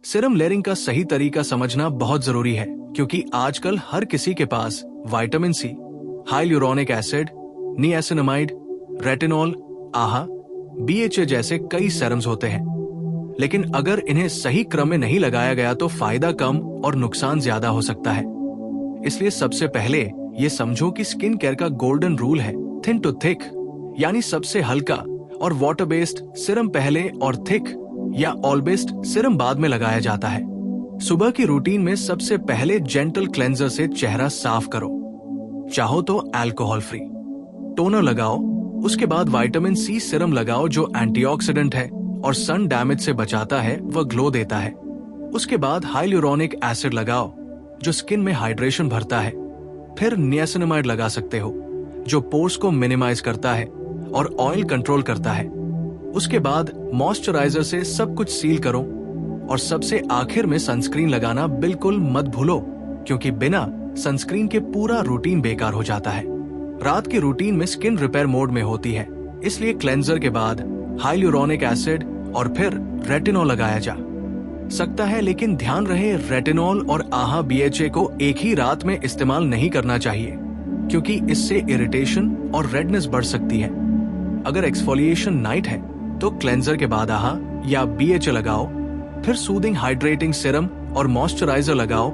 Serum layering का सही तरीका समझना बहुत जरूरी है, क्योंकि आजकल हर किसी के पास vitamin C, hyaluronic acid, niacinamide, retinol, AHA, BHA जैसे कई सीरम्स होते हैं। लेकिन अगर इन्हें सही क्रम में नहीं लगाया गया तो फायदा कम और नुकसान ज्यादा हो सकता है। इसलिए सबसे पहले ये समझो कि स्किन केयर का गोल्डन रूल है थिन टू थिक, यानी सबसे हल्का और वाटर बेस्ड सीरम पहले और थिक या ऑयल बेस्ड सीरम बाद में लगाया जाता है। सुबह की रूटीन में सबसे पहले जेंटल क्लेंजर से चेहरा साफ करो, चाहो तो अल्कोहल फ्री। टोनर लगाओ, उसके बाद विटामिन सी सीरम लगाओ जो एंटीऑक्सीडेंट है और सन डैमेज से बचाता है, वह ग्लो देता है। उसके बाद हाइलुरोनिक एसिड लगाओ जो स्किन में हाइड्रेशन भरता है। फिर नियासिनामाइड लगा सकते हो जो पोर्स को मिनिमाइज करता है और ऑयल कंट्रोल करता है। उसके बाद मॉइस्चराइजर से सब कुछ सील करो और सबसे आखिर में सनस्क्रीन लगाना बिल्कुल मत भूलो, क्योंकि बिना सनस्क्रीन के पूरा रूटीन बेकार हो जाता है। रात की रूटीन में स्किन रिपेयर मोड में होती है, इसलिए क्लेंजर के बाद हाइलुरोनिक एसिड और फिर रेटिनॉल लगाया जा सकता है। लेकिन ध्यान रहे, रेटिनॉल और आहा बीएचए को एक ही रात में इस्तेमाल नहीं करना चाहिए, क्योंकि इससे इरिटेशन और रेडनेस बढ़ सकती है। अगर एक्सफोलिएशन नाइट है तो क्लेंजर के बाद आहा या बीएचए लगाओ, फिर सूदिंग हाइड्रेटिंग सीरम और मॉइस्चराइजर लगाओ।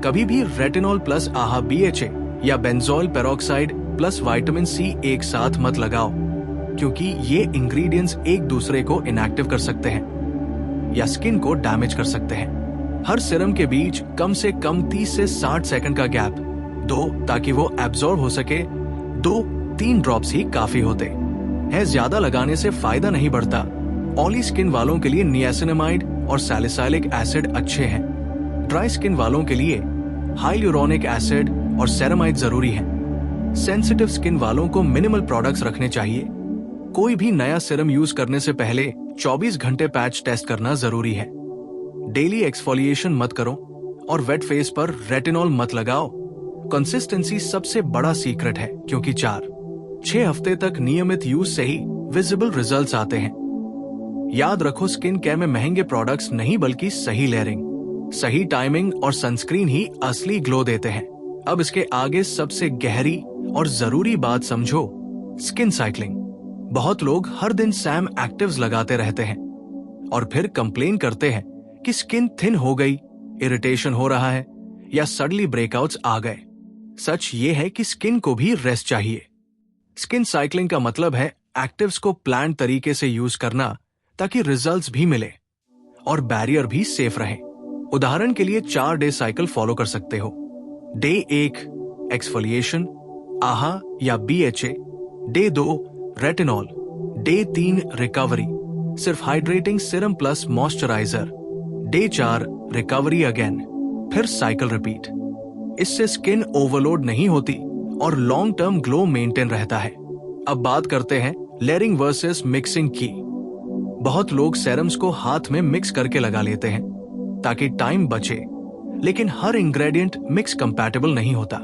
कभी भी रेटिनॉल प्लस आहा बीएचए या benzoyl peroxide plus vitamin C एक साथ मत लगाओ, क्योंकि ये इंग्रेडिएंट्स एक दूसरे को इनएक्टिव कर सकते हैं या स्किन को डैमेज कर सकते हैं। हर सीरम के बीच कम से कम 30 से 60 सेकंड का गैप दो ताकि वो एब्जॉर्ब हो सके। 2-3 ड्रॉप्स ही काफी होते हैं, ज्यादा लगाने से फायदा नहीं बढ़ता। ऑयली स्किन वालों के लिए नियासिनामाइड और सैलिसाइलिक एसिड अच्छे हैं। ड्राई स्किन वालों के लिए हाइलुरोनिक एसिड और सेरामाइड जरूरी है। सेंसिटिव स्किन वालों को मिनिमल प्रोडक्ट्स रखने चाहिए। कोई भी नया सीरम यूज करने से पहले 24 घंटे पैच टेस्ट करना जरूरी है। डेली एक्सफोलिएशन मत करो और वेट फेस पर रेटिनॉल मत लगाओ। कंसिस्टेंसी सबसे बड़ा सीक्रेट है, क्योंकि 4-6 हफ्ते तक नियमित यूज से ही विजिबल रिजल्ट्स आते हैं। याद रखो, स्किन केयर में महंगे प्रोडक्ट्स नहीं बल्कि सही लेयरिंग, सही टाइमिंग और सनस्क्रीन ही असली ग्लो देते हैं। अब इसके आगे सबसे गहरी और जरूरी बात समझो, स्किन साइक्लिंग। बहुत लोग हर दिन सैम एक्टिव्स लगाते रहते हैं और फिर कंप्लेन करते हैं कि स्किन थिन हो गई, इरिटेशन हो रहा है या सडनली ब्रेकआउट्स आ गए। सच ये है कि स्किन को भी रेस्ट चाहिए। स्किन साइक्लिंग का मतलब है एक्टिव्स को प्लान तरीके से यूज करना ताकि रिजल्ट्स भी मिले और बैरियर भी सेफ रहे। उदाहरण के लिए 4 डे साइकिल फॉलो कर सकते हो। डे 1 एक्सफोलिएशन, आहा या BHA. Day 2 retinol. Day 3 recovery, सिर्फ hydrating serum plus moisturizer. Day 4 recovery again, फिर साइकिल रिपीट। इससे स्किन ओवरलोड नहीं होती और लॉन्ग टर्म ग्लो मेंटेन रहता है। अब बात करते हैं लेयरिंग वर्सेस मिक्सिंग की। बहुत लोग सेरम्स को हाथ में मिक्स करके लगा लेते हैं ताकि टाइम बचे, लेकिन हर इंग्रेडिएंट मिक्स कंपैटिबल नहीं होता।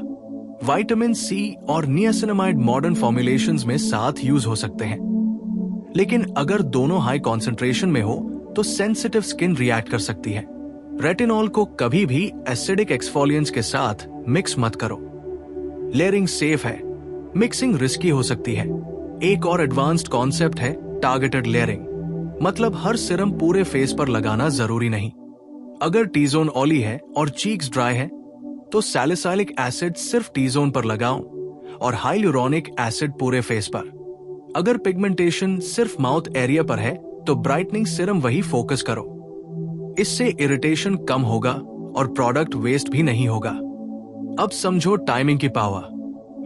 विटामिन सी और नियासिनामाइड मॉडर्न फॉर्मुलेशंस में साथ यूज हो सकते हैं, लेकिन अगर दोनों हाई कॉन्सेंट्रेशन में हो तो सेंसिटिव स्किन रिएक्ट कर सकती है। रेटिनॉल को कभी भी एसिडिक एक्सफोलिएंट्स के साथ मिक्स मत करो। लेयरिंग सेफ है, मिक्सिंग रिस्की हो सकती है। एक और एडवांस्ड कॉन्सेप्ट है टारगेटेड लेयरिंग, मतलब हर सीरम पूरे फेस पर लगाना जरूरी नहीं। अगर टी जोन ऑयली है और चीक्स ड्राई है तो सैलिसाइलिक एसिड सिर्फ टी जोन पर लगाओ और हाइलुरोनिक एसिड पूरे फेस पर। अगर पिगमेंटेशन सिर्फ माउथ एरिया पर है तो ब्राइटनिंग सीरम वही फोकस करो। इससे इरिटेशन कम होगा और प्रोडक्ट वेस्ट भी नहीं होगा। अब समझो टाइमिंग की पावर।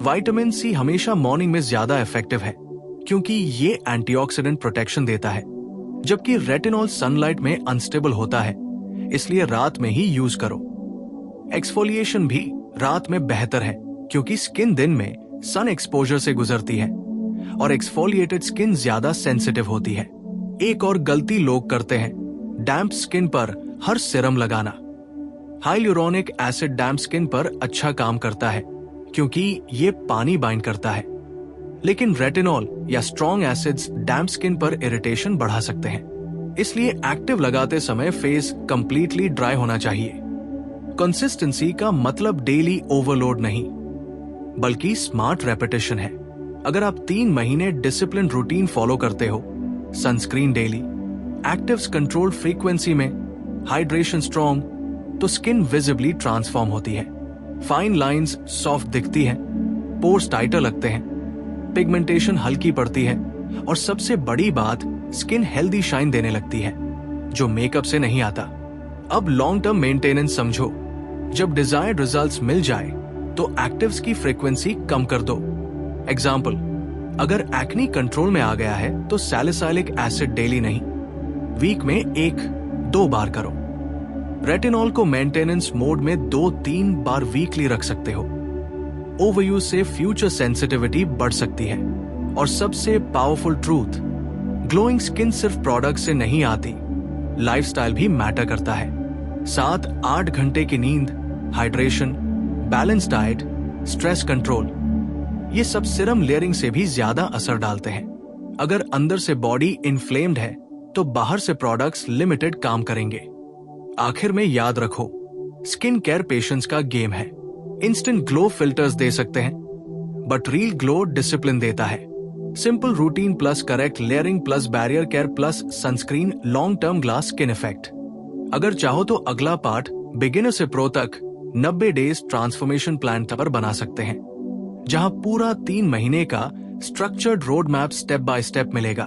विटामिन सी हमेशा मॉर्निंग में ज्यादा इफेक्टिव है, क्योंकि ये एंटीऑक्सीडेंट प्रोटेक्शन देता है, जबकि रेटिनॉल सनलाइट में अनस्टेबल होता है, इसलिए रात में ही यूज करो। एक्सफोलिएशन भी रात में बेहतर है, क्योंकि स्किन दिन में सन एक्सपोजर से गुजरती है और एक्सफोलिएटेड स्किन ज्यादा सेंसिटिव होती है। एक और गलती लोग करते हैं, डैम्प स्किन पर हर सीरम लगाना। हाइलुरोनिक एसिड डैम्प स्किन पर अच्छा काम करता है, क्योंकि ये पानी बाइंड करता है, लेकिन रेटिनॉल या स्ट्रॉन्ग एसिड्स डैम्प स्किन पर इरिटेशन बढ़ा सकते हैं। इसलिए एक्टिव लगाते समय फेस कंप्लीटली ड्राई होना चाहिए। कंसिस्टेंसी का मतलब डेली ओवरलोड नहीं, बल्कि स्मार्ट रेपिटेशन है। अगर आप 3 महीने डिसिप्लिन रूटीन फॉलो करते हो, sunscreen daily, actives controlled frequency में, हाइड्रेशन स्ट्रॉन्ग, तो स्किन विजिबली ट्रांसफॉर्म होती है। फाइन लाइंस सॉफ्ट दिखती हैं, पोर्स टाइटर लगते हैं, पिगमेंटेशन हल्की पड़ती है और सबसे बड़ी बात, स्किन हेल्दी शाइन देने लगती है, जो मेकअप से नहीं आता। अब लॉन्ग टर्म मेंटेनेंस समझो। जब डिजायर्ड रिजल्ट्स मिल जाए तो एक्टिव्स की फ्रीक्वेंसी कम कर दो। एग्जाम्पल, अगर एक्नी कंट्रोल में आ गया है तो सैलिसाइलिक एसिड डेली नहीं, वीक में 1-2 बार करो। रेटिनॉल को मेंटेनेंस मोड में 2-3 बार वीकली रख सकते हो। ओवरयूज से फ्यूचर सेंसिटिविटी बढ़ सकती है। और सबसे पावरफुल ट्रूथ, ग्लोइंग स्किन सिर्फ प्रोडक्ट से नहीं आती, लाइफस्टाइल भी मैटर करता है। 7-8 घंटे की नींद, hydration, balance diet, stress control, ये सब सीरम लेयरिंग से भी ज्यादा असर डालते हैं। अगर अंदर से बॉडी इन्फ्लेम्ड है तो बाहर से प्रोडक्ट्स लिमिटेड काम करेंगे। आखिर में याद रखो, स्किन केयर पेशेंस का गेम है। इंस्टेंट ग्लो फिल्टर्स दे सकते हैं, बट रियल ग्लो डिसिप्लिन देता है। Simple routine plus correct layering plus barrier care plus sunscreen, long term glass skin effect. अगर चाहो तो अगला पार्ट बिगिनर से प्रो तक 90 डेज ट्रांसफॉर्मेशन प्लान पर बना सकते हैं, जहां पूरा 3 महीने का structured road map step by step मिलेगा।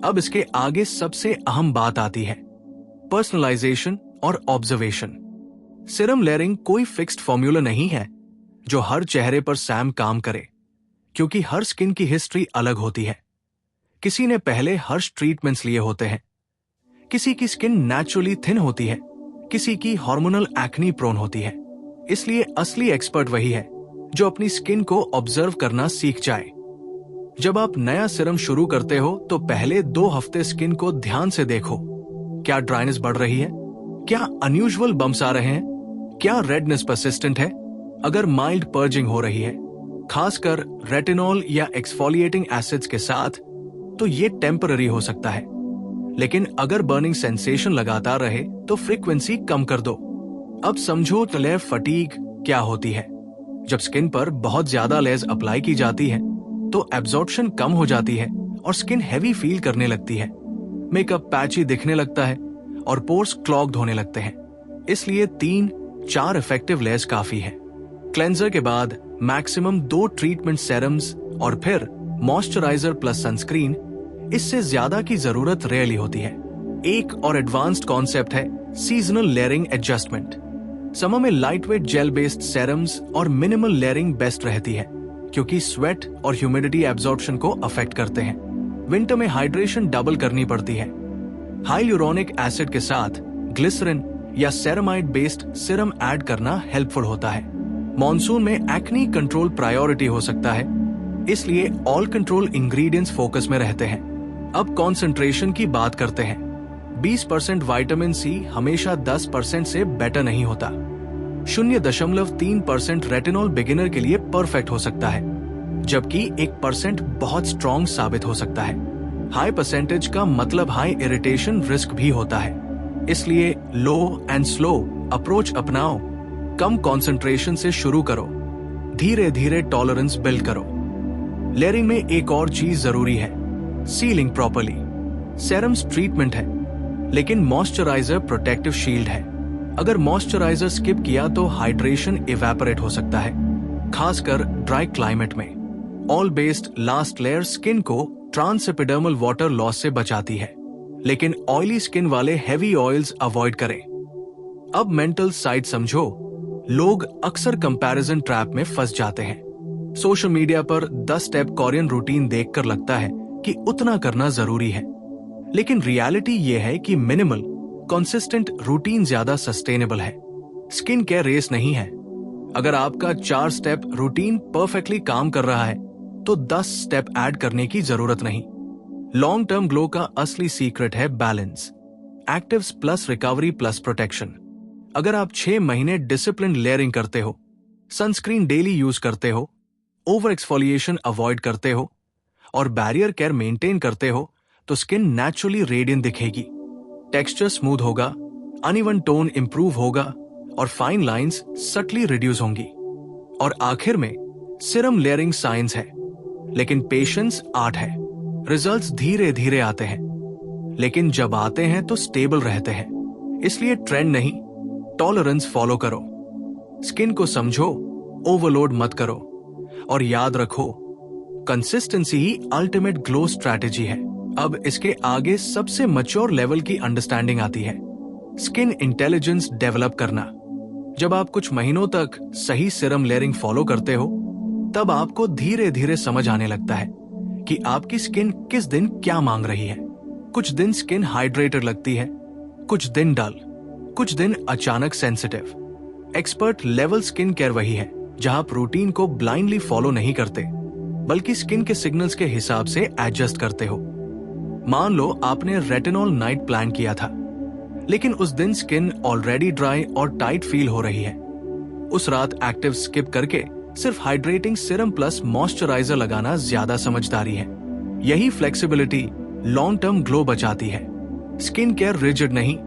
अब इसके आगे सबसे अहम बात आती है, पर्सनलाइजेशन और ऑब्जर्वेशन। सीरम लेयरिंग कोई फिक्स्ड फॉर्मूला नहीं है जो हर चेहरे पर सेम काम करे, क्योंकि हर स्किन की हिस्ट्री अलग होती है। किसी ने पहले हर्ष ट्रीटमेंट्स लिए होते हैं, किसी की स्किन नेचुरली थिन होती है, किसी की हार्मोनल एक्नी प्रोन होती है। इसलिए असली एक्सपर्ट वही है जो अपनी स्किन को ऑब्जर्व करना सीख जाए। जब आप नया सीरम शुरू करते हो तो पहले 2 हफ्ते स्किन को ध्यान से देखो। क्या ड्राइनेस बढ़ रही है? क्या अनयूजुअल बम्स आ रहे हैं? क्या रेडनेस परसिस्टेंट है? अगर माइल्ड पर्जिंग हो रही है, खासकर रेटिनॉल या एक्सफोलिएटिंग एसिड्स के साथ, तो ये टेम्पररी हो सकता है। लेकिन अगर बर्निंग सेंसेशन लगातार रहे तो फ्रीक्वेंसी कम कर दो। अब समझो लेयर फटीग क्या होती है। जब स्किन पर बहुत ज्यादा लेयर्स अप्लाई की जाती है तो एब्जॉर्प्शन कम हो जाती है और स्किन हैवी फील करने लगती है, मेकअप पैची दिखने लगता है और पोर्स क्लॉग्ड होने लगते हैं। इसलिए 3-4 इफेक्टिव लेयर्स काफी है। क्लेंजर के बाद मैक्सिमम 2 ट्रीटमेंट सेरम्स और फिर मॉइस्चराइजर प्लस सनस्क्रीन। इससे ज्यादा की जरूरत रेयरली होती है। एक और एडवांस्ड कॉन्सेप्ट है सीजनल लेयरिंग एडजस्टमेंट। समर में लाइटवेट जेल बेस्ड सेरम्स और मिनिमल लेयरिंग बेस्ट रहती है, क्योंकि स्वेट और ह्यूमिडिटी एब्जॉर्प्शन को अफेक्ट करते हैं। विंटर में हाइड्रेशन डबल करनी पड़ती है। हाइलुरोनिक एसिड के साथ ग्लिसरीन या सेरामाइड बेस्ड सीरम ऐड करना हेल्पफुल होता है। मॉनसून में एक्नी कंट्रोल प्रायोरिटी हो सकता है, इसलिए ऑल कंट्रोल इंग्रेडिएंट्स फोकस में रहते हैं। अब कॉन्सेंट्रेशन की बात करते हैं। 20% विटामिन सी हमेशा 10% से बेटर नहीं होता। 0.3% रेटिनॉल बिगिनर के लिए परफेक्ट हो सकता है, जबकि 1% बहुत स्ट्रॉन्ग साबित हो सकता है। हाई परसेंटेज का मतलब हाई इरिटेशन रिस्क भी होता है। इसलिए लो एंड स्लो अप्रोच अपनाओ। कम कॉन्सेंट्रेशन से शुरू करो, धीरे धीरे टॉलरेंस बिल्ड करो। लेयरिंग में एक और चीज जरूरी है, सीलिंग प्रॉपर्ली। सेरम्स ट्रीटमेंट है, लेकिन मॉइस्चराइजर प्रोटेक्टिव शील्ड है। अगर मॉइस्चराइजर स्किप किया तो हाइड्रेशन इवेपोरेट हो सकता है, खासकर ड्राई क्लाइमेट में। All based last layer skin को ट्रांसएपिडर्मल वाटर लॉस से बचाती है, लेकिन ऑयली स्किन वाले हैवी ऑयल्स अवॉइड करें। अब मेंटल साइड समझो। लोग अक्सर कंपैरिजन ट्रैप में फंस जाते हैं। सोशल मीडिया पर 10 स्टेप कोरियन रूटीन देखकर लगता है कि उतना करना जरूरी है, लेकिन रियलिटी ये है कि मिनिमल कंसिस्टेंट रूटीन ज्यादा सस्टेनेबल है। स्किन केयर रेस नहीं है। अगर आपका 4 स्टेप रूटीन परफेक्टली काम कर रहा है तो 10 स्टेप ऐड करने की जरूरत नहीं। लॉन्ग टर्म ग्लो का असली सीक्रेट है balance, actives plus recovery plus protection. अगर आप 6 महीने डिसिप्लिन लेयरिंग करते हो, सनस्क्रीन डेली यूज करते हो, ओवर एक्सफोलिएशन अवॉइड करते हो और बैरियर केयर मेंटेन करते हो, तो स्किन नेचुरली रेडियंट दिखेगी। टेक्सचर स्मूथ होगा, अनइवन टोन इंप्रूव होगा और फाइन लाइंस सटली रिड्यूस होंगी। और आखिर में सीरम लेयरिंग साइंस है, लेकिन पेशेंस आर्ट है। रिजल्ट्स धीरे धीरे आते हैं, लेकिन जब आते हैं तो स्टेबल रहते हैं। इसलिए ट्रेंड नहीं, टॉलरेंस फॉलो करो। स्किन को समझो, ओवरलोड मत करो और याद रखो, कंसिस्टेंसी ही अल्टीमेट ग्लो स्ट्रैटेजी है। अब इसके आगे सबसे मैच्योर लेवल की अंडरस्टैंडिंग आती है, स्किन इंटेलिजेंस डेवलप करना। जब आप कुछ महीनों तक सही सीरम लेयरिंग फॉलो करते हो, तब आपको धीरे धीरे समझ आने लगता है कि आपकी स्किन किस दिन क्या मांग रही है। कुछ दिन स्किन हाइड्रेटेड लगती है, कुछ दिन डल, कुछ दिन अचानक sensitive. Expert level skin care वही है जहां आप रूटीन को ब्लाइंडली फॉलो नहीं करते, बल्कि स्किन के सिग्नल्स के हिसाब से एडजस्ट करते हो। मान लो आपने रेटिनॉल नाइट प्लान किया था, लेकिन उस दिन स्किन ऑलरेडी ड्राई और टाइट फील हो रही है। उस रात एक्टिव स्किप करके सिर्फ हाइड्रेटिंग सीरम प्लस मॉइस्चराइजर लगाना ज्यादा समझदारी है। यही फ्लेक्सिबिलिटी लॉन्ग टर्म ग्लो बचाती है। स्किन केयर रिजिड नहीं,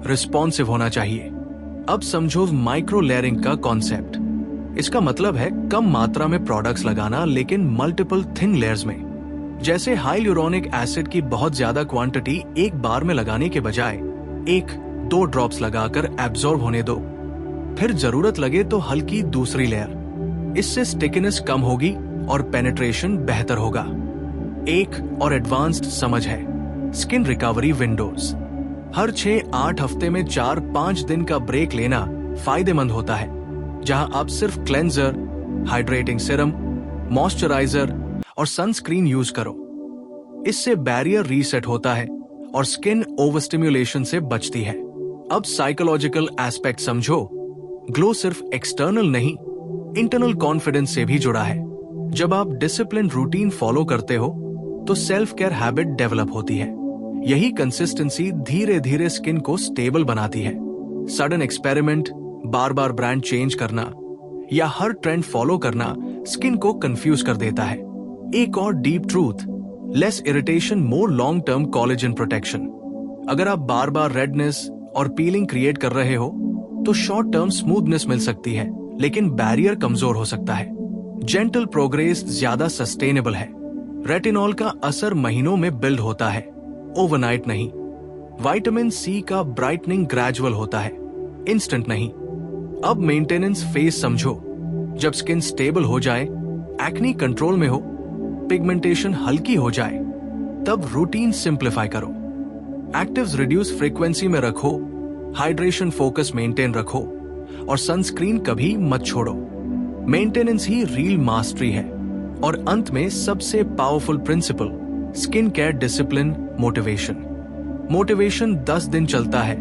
रिस्पॉन्सिव होना चाहिए। अब समझो माइक्रो लेयरिंग का कॉन्सेप्ट। इसका मतलब है कम मात्रा में प्रोडक्ट्स लगाना, लेकिन मल्टीपल थिन लेयर्स में। जैसे हाइलुरोनिक एसिड की बहुत ज्यादा क्वांटिटी एक बार में लगाने के बजाय 1-2 ड्रॉप्स लगाकर एब्जॉर्ब होने दो, फिर जरूरत लगे तो हल्की दूसरी लेयर। इससे स्टिकीनेस कम होगी और पेनिट्रेशन बेहतर होगा। एक और एडवांस्ड समझ है, स्किन रिकवरी विंडोज। हर 6-8 हफ्ते में 4-5 दिन का ब्रेक लेना फायदेमंद होता है, जहां आप सिर्फ क्लेंजर, हाइड्रेटिंग सीरम, मॉइस्चराइजर और सनस्क्रीन यूज करो। इससे बैरियर रीसेट होता है और स्किन ओवरस्टिम्युलेशन से बचती है। अब साइकोलॉजिकल एस्पेक्ट समझो। ग्लो सिर्फ एक्सटर्नल नहीं, इंटरनल कॉन्फिडेंस से भी जुड़ा है। जब आप डिसिप्लिन रूटीन फॉलो करते हो, तो सेल्फ केयर हैबिट डेवलप होती है। यही कंसिस्टेंसी धीरे धीरे स्किन को स्टेबल बनाती है। सडन एक्सपेरिमेंट, बार बार ब्रांड चेंज करना या हर ट्रेंड फॉलो करना स्किन को कंफ्यूज कर देता है। एक और deep truth, less irritation, more long term collagen protection. अगर आप बार बार रेडनेस और पीलिंग क्रिएट कर रहे हो, तो शॉर्ट टर्म स्मूथनेस मिल सकती है, लेकिन बैरियर कमजोर हो सकता है। जेंटल प्रोग्रेस ज्यादा सस्टेनेबल है। रेटिनॉल का असर महीनों में बिल्ड होता है, ओवरनाइट नहीं। विटामिन सी का ब्राइटनिंग ग्रेजुअल होता है, इंस्टेंट नहीं। अब मेंटेनेंस फेज समझो। जब स्किन स्टेबल हो जाए, एक्ने कंट्रोल में हो, पिगमेंटेशन हल्की हो जाए, तब रूटीन सिंप्लीफाई करो। एक्टिव्स रिड्यूस फ्रीक्वेंसी में रखो, हाइड्रेशन फोकस मेंटेन रखो और सनस्क्रीन कभी मत छोड़ो। मेंटेनेंस ही रियल मास्टरी है। और अंत में सबसे powerful principle, skin care discipline motivation. Motivation 10 दिन चलता है,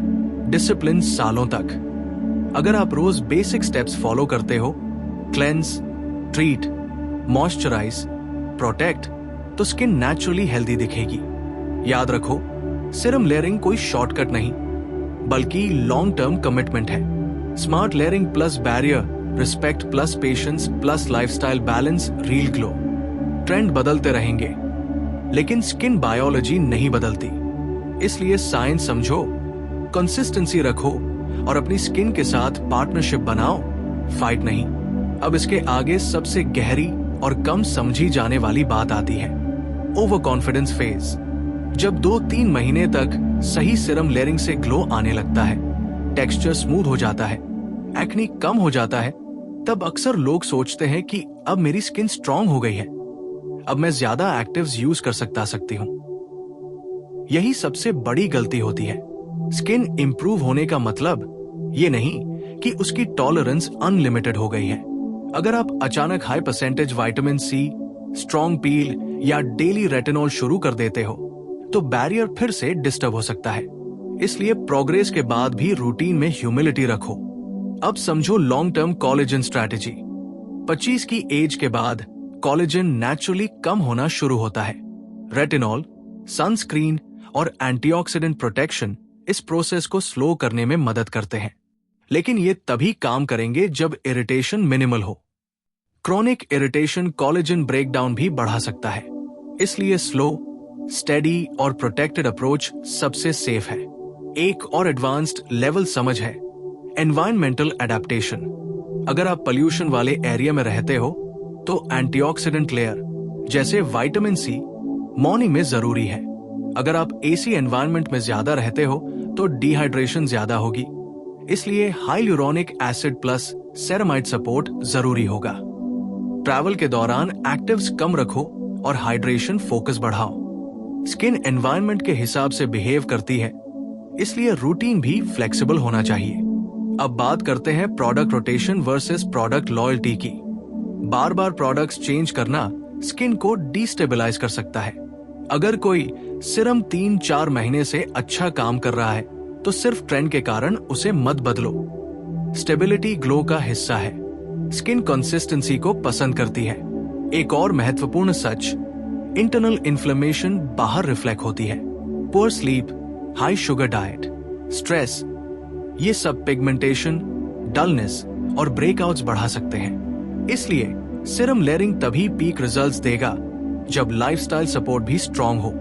डिसिप्लिन सालों तक। अगर आप रोज बेसिक स्टेप्स फॉलो करते हो, क्लेंस, ट्रीट, मॉइस्चराइज, प्रोटेक्ट, तो स्किन नेचुरली हेल्दी दिखेगी। याद रखो, सीरम लेयरिंग कोई शॉर्टकट नहीं, बल्कि लॉन्ग टर्म कमिटमेंट है। Smart layering plus barrier, respect plus patience plus lifestyle balance, real glow. Trend बदलते रहेंगे, लेकिन स्किन बायोलॉजी नहीं बदलती। इसलिए साइंस समझो, कंसिस्टेंसी रखो और अपनी स्किन के साथ पार्टनरशिप बनाओ, फाइट नहीं। अब इसके आगे सबसे गहरी और कम समझी जाने वाली बात आती है, ओवर कॉन्फिडेंस फेज। जब 2-3 महीने तक सही सीरम लेयरिंग से ग्लो आने लगता है, टेक्सचर स्मूथ हो जाता है, एक्ने कम हो जाता है, तब अक्सर लोग सोचते हैं कि अब मेरी स्किन स्ट्रांग हो गई है, अब मैं ज्यादा एक्टिव्स यूज कर सकती हूं। यही सबसे बड़ी गलती होती है। स्किन इंप्रूव होने का मतलब ये नहीं कि उसकी टॉलरेंस अनलिमिटेड हो गई है। अगर आप अचानक high percentage vitamin C, strong peel या डेली रेटिनॉल शुरू कर देते हो, तो बैरियर फिर से डिस्टर्ब हो सकता है। इसलिए प्रोग्रेस के बाद भी रूटीन में ह्यूमिलिटी रखो। अब समझो लॉन्ग टर्म कोलेजन स्ट्रैटेजी। 25 की एज के बाद कोलेजन नेचुरली कम होना शुरू होता है। रेटिनॉल, सनस्क्रीन और एंटीऑक्सीडेंट प्रोटेक्शन इस प्रोसेस को स्लो करने में मदद करते हैं, लेकिन ये तभी काम करेंगे जब इरिटेशन मिनिमल हो। क्रोनिक इरिटेशन कोलेजन ब्रेकडाउन भी बढ़ा सकता है। इसलिए स्लो, स्टेडी और प्रोटेक्टेड अप्रोच सबसे सेफ है। एक और एडवांस्ड लेवल समझ है एनवायरमेंटल एडेप्टेशन। अगर आप पोल्यूशन वाले एरिया में रहते हो तो एंटीऑक्सीडेंट लेयर जैसे विटामिन सी मॉर्निंग में जरूरी है। अगर आप एसी एनवायरनमेंट में ज्यादा रहते हो तो डिहाइड्रेशन ज्यादा होगी, इसलिए hyaluronic acid plus ceramide support जरूरी होगा। ट्रैवल के दौरान एक्टिव्स कम रखो और हाइड्रेशन फोकस बढ़ाओ। स्किन एनवायरनमेंट के हिसाब से बिहेव करती है, इसलिए रूटीन भी फ्लेक्सिबल होना चाहिए। अब बात करते हैं product rotation versus product loyalty की। बार बार प्रोडक्ट्स चेंज करना स्किन को डिस्टेबलाइज कर सकता है। अगर कोई सिरम 3-4 महीने से अच्छा काम कर रहा है तो सिर्फ ट्रेंड के कारण उसे मत बदलो। स्टेबिलिटी ग्लो का हिस्सा है। स्किन कंसिस्टेंसी को पसंद करती है। एक और महत्वपूर्ण सच, इंटरनल इन्फ्लेमेशन बाहर रिफ्लेक्ट होती है। Poor sleep, high sugar diet, stress, ये सब पिगमेंटेशन, डलनेस और ब्रेकआउट्स बढ़ा सकते हैं। इसलिए सीरम लेयरिंग तभी पीक रिजल्ट्स देगा जब लाइफस्टाइल सपोर्ट भी स्ट्रांग हो।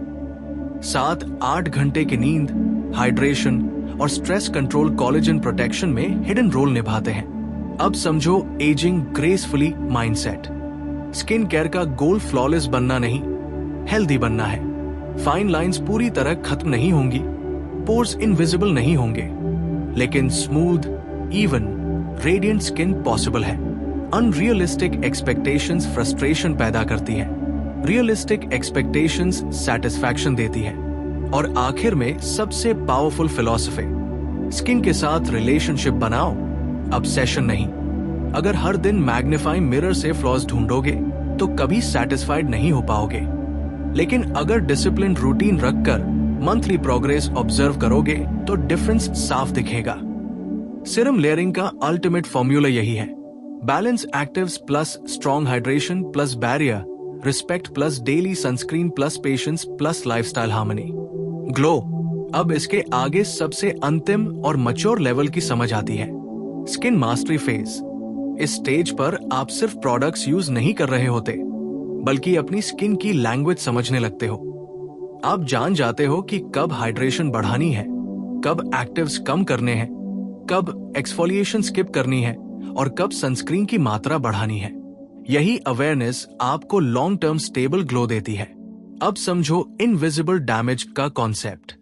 7-8 घंटे की नींद, हाइड्रेशन और स्ट्रेस कंट्रोल कोलेजन प्रोटेक्शन में हिडन रोल निभाते हैं। अब समझो ageing gracefully mindset. Skin care का गोल फ्लॉलेस बनना नहीं, हेल्दी बनना है। फाइन लाइंस पूरी तरह खत्म नहीं होंगी, पोर्स इनविजिबल नहीं होंगे, लेकिन smooth, even, radiant skin possible है। अनरियलिस्टिक एक्सपेक्टेशंस फ्रस्ट्रेशन पैदा करती है, रियलिस्टिक एक्सपेक्टेशंस सैटिस्फैक्शन देती है। और आखिर में सबसे पावरफुल फिलॉसफी, स्किन के साथ रिलेशनशिप बनाओ, ऑब्सेशन नहीं। अगर हर दिन मैग्नीफाइंग मिरर से फ्लॉज ढूंढोगे तो कभी सेटिस्फाइड नहीं हो पाओगे, लेकिन अगर डिसिप्लिन रूटीन रखकर मंथली प्रोग्रेस ऑब्जर्व करोगे तो डिफरेंस साफ दिखेगा। सीरम लेयरिंग का अल्टीमेट फॉर्मूला यही है, balance actives plus strong hydration plus barrier, respect plus daily sunscreen plus patience plus lifestyle harmony, glow. अब इसके आगे सबसे अंतिम और मैच्योर लेवल की समझ आती है, स्किन मास्टरी फेज। इस स्टेज पर आप सिर्फ प्रोडक्ट्स यूज नहीं कर रहे होते, बल्कि अपनी स्किन की लैंग्वेज समझने लगते हो। आप जान जाते हो कि कब हाइड्रेशन बढ़ानी है, कब एक्टिव्स कम करने हैं, कब एक्सफोलिएशन स्किप करनी है और कब सनस्क्रीन की मात्रा बढ़ानी है। यही अवेयरनेस आपको लॉन्ग टर्म स्टेबल ग्लो देती है। अब समझो इनविजिबल डैमेज का कॉन्सेप्ट।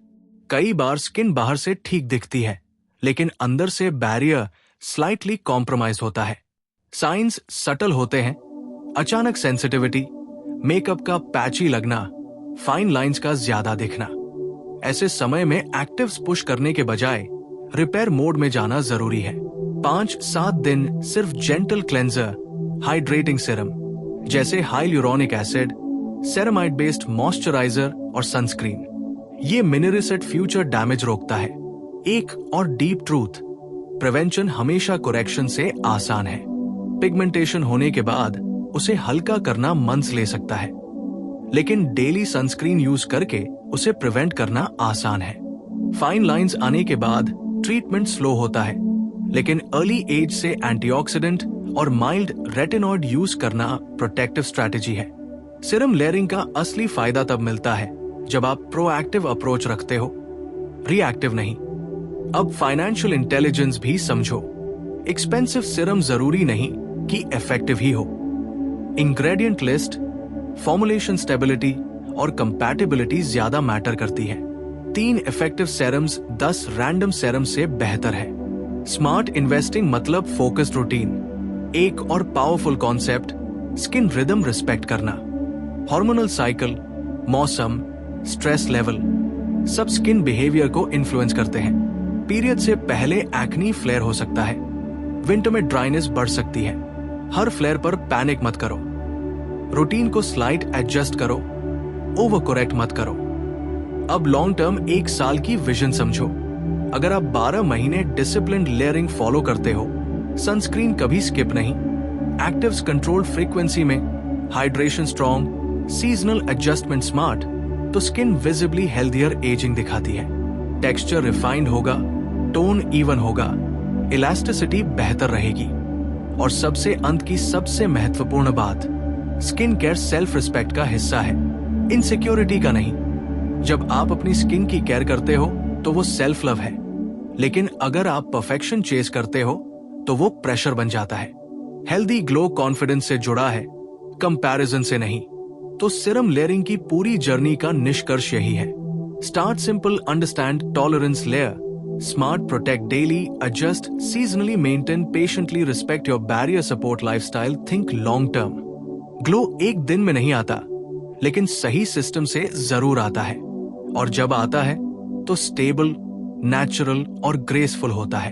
कई बार स्किन बाहर से ठीक दिखती है, लेकिन अंदर से बैरियर स्लाइटली कॉम्प्रोमाइज होता है। साइंस सटल होते हैं, अचानक सेंसिटिविटी, मेकअप का पैची लगना, फाइन लाइंस का ज्यादा दिखना। ऐसे समय में एक्टिव्स पुश करने के बजाय रिपेयर मोड में जाना जरूरी है। 5-7 दिन सिर्फ जेंटल क्लेंजर, हाइड्रेटिंग सीरम जैसे hyaluronic acid, ceramide based moisturiser और सनस्क्रीन, ये मिनी रीसेट फ्यूचर डैमेज रोकता है। एक और डीप ट्रूथ, प्रिवेंशन हमेशा करेक्शन से आसान है। पिगमेंटेशन होने के बाद उसे हल्का करना मंथ्स ले सकता है, लेकिन डेली सनस्क्रीन यूज करके उसे प्रिवेंट करना आसान है। फाइन लाइंस आने के बाद ट्रीटमेंट स्लो होता है, लेकिन अर्ली एज से एंटीऑक्सीडेंट और माइल्ड रेटिनॉइड यूज करना प्रोटेक्टिव स्ट्रैटेजी है। सीरम लेयरिंग का असली फायदा तब मिलता है जब आप प्रोएक्टिव अप्रोच रखते हो, रिएक्टिव नहीं। अब फाइनेंशियल इंटेलिजेंस भी समझो। एक्सपेंसिव सीरम जरूरी नहीं कि इफेक्टिव ही हो। इंग्रेडिएंट लिस्ट, फॉर्मुलेशन स्टेबिलिटी और कंपैटिबिलिटी ज्यादा मैटर करती है। 3 इफेक्टिव सेरम्स 10 रैंडम सेरम से बेहतर है। स्मार्ट इन्वेस्टिंग मतलब फोकस्ड रूटीन। एक और powerful concept, skin rhythm respect करना। हार्मोनल साइकिल, मौसम, स्ट्रेस लेवल सब स्किन बिहेवियर को इन्फ्लुएंस करते हैं। पीरियड से पहले एक्नी फ्लेयर हो सकता है, विंटर में ड्राइनेस बढ़ सकती है। हर फ्लेयर पर पैनिक मत करो, रूटीन को स्लाइट एडजस्ट करो, ओवर करेक्ट मत करो। अब लॉन्ग टर्म 1 साल की विजन समझो। अगर आप 12 महीने डिसिप्लिन्ड लेयरिंग फॉलो करते हो, सनस्क्रीन कभी स्किप नहीं, एक्टिव्स कंट्रोल्ड फ्रीक्वेंसी में, hydration strong, seasonal adjustment smart, तो स्किन विजिबली हेल्थियर एजिंग दिखाती है। टेक्सचर रिफाइंड होगा, टोन इवन होगा, इलास्टिसिटी बेहतर रहेगी। और सबसे अंत की सबसे महत्वपूर्ण बात, स्किन केयर सेल्फ रिस्पेक्ट का हिस्सा है, इनसिक्योरिटी का नहीं। जब आप अपनी स्किन की केयर करते हो तो वो सेल्फ लव है, लेकिन अगर आप परफेक्शन चेज करते हो तो वो प्रेशर बन जाता है। हेल्दी ग्लो कॉन्फिडेंस से जुड़ा है, कंपैरिजन से नहीं। तो सीरम लेयरिंग की पूरी जर्नी का निष्कर्ष यही है: start simple, understand tolerance, layer smart, protect daily, adjust seasonally, maintain patiently, respect your barrier, support lifestyle, think long term. Glow एक दिन में नहीं आता, लेकिन सही सिस्टम से जरूर आता है, और जब आता है तो स्टेबल, नेचुरल और ग्रेसफुल होता है।